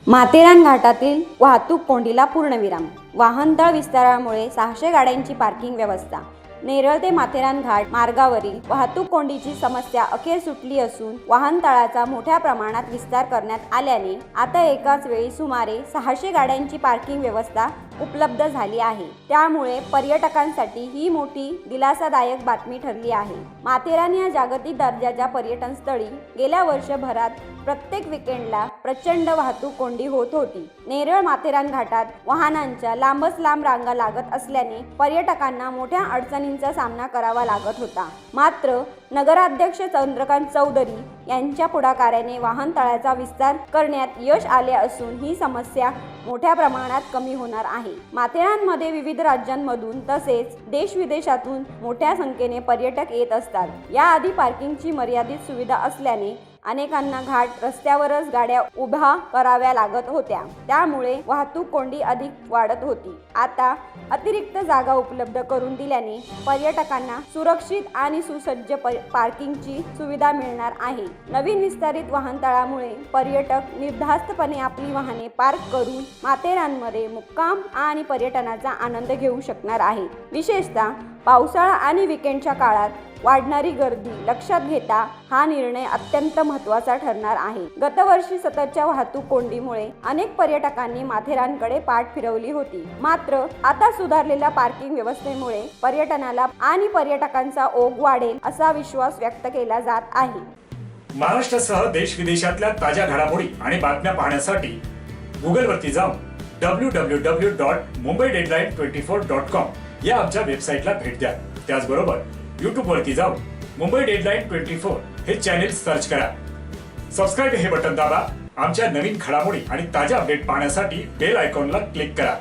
माथेरान घाटातील वाहतूक कोंडीला पूर्णविराम. वाहनतळ विस्तारामुळे 600 गाड्यांची पार्किंग व्यवस्था. नेरळ ते माथेरान घाट मार्गावरील वाहतूक कोंडीची समस्या अखेर सुटली असून वाहनतळाचा मोठ्या प्रमाणात विस्तार करण्यात आल्याने आता एकाच वेळी सुमारे 600 गाड्यांची पार्किंग व्यवस्था उपलब्ध झाली आहे. त्यामुळे पर्यटकांसाठी ही मोठी दिलासादायक बातमी ठरली आहे. माथेरान या जागतिक दर्जाच्या पर्यटन स्थळी गेल्या वर्षभरात प्रत्येक विकेंडला प्रचंड वाहतूक कोंडी होत होती. नेरळ माथेरान घाटात वाहनांच्या लांबच लांब रांगा लागत असल्याने पर्यटकांना मोठ्या अडचणींचा सामना करावा लागत होता. मात्र नगराध्यक्ष चंद्रकांत चौधरी यांच्या पुढाकाराने वाहनतळाचा विस्तार करण्यात यश आले असून ही समस्या मोठ्या प्रमाणात कमी होणार आहे. माथेरानमध्ये विविध राज्यांमधून तसेच देश-विदेशातून मोठ्या संख्येने पर्यटक येत असतात. याआधी पार्किंगची मर्यादित सुविधा असल्याने अनेकांना घाट रस्त्यावरच गाड्या उभ्या कराव्या लागत होत्या. त्यामुळे वाहतूक कोंडी अधिक वाढत होती. आता अतिरिक्त जागा उपलब्ध करून दिल्याने पर्यटकांना सुरक्षित आणि सुसज्ज पार्किंगची सुविधा मिळणार आहे. नवीन विस्तारित वाहनतळामुळे पर्यटक निर्धास्तपणे आपली वाहने पार्क करून माथेरानमध्ये मुक्काम आणि पर्यटनाचा आनंद घेऊ शकणार आहेत. विशेषतः पावसाळा आणि विकेंडच्या काळात वाढणारी गर्दी लक्षात घेता हा निर्णय अत्यंत महत्त्वाचा ठरणार आहे. गतवर्षी सततच्या वाहतूक कोंडीमुळे अनेक पर्यटकांनी माथेरानकडे पाठ फिरवली होती. मात्र आता सुधारलेल्या पार्किंग व्यवस्थेमुळे पर्यटनाला आणि पर्यटकांचा ओघ वाढेल असा विश्वास व्यक्त केला जात आहे. महाराष्ट्रासह देश-विदेशातल्या ताज्या घडामोडी आणि बातम्या पाहण्यासाठी गुगलवरती जाऊन www.mumbaideadline24.com या आमच्या वेबसाईटला भेट द्या. त्याचबरोबर यूट्यूबवरती जाऊन मुंबई डेडलाईन 24 हे चॅनेल सर्च करा. सबस्क्राईब हे बटन दाबा. आमच्या नवीन घडामोडी आणि ताज्या अपडेट पाहण्यासाठी बेल आयकॉनला क्लिक करा.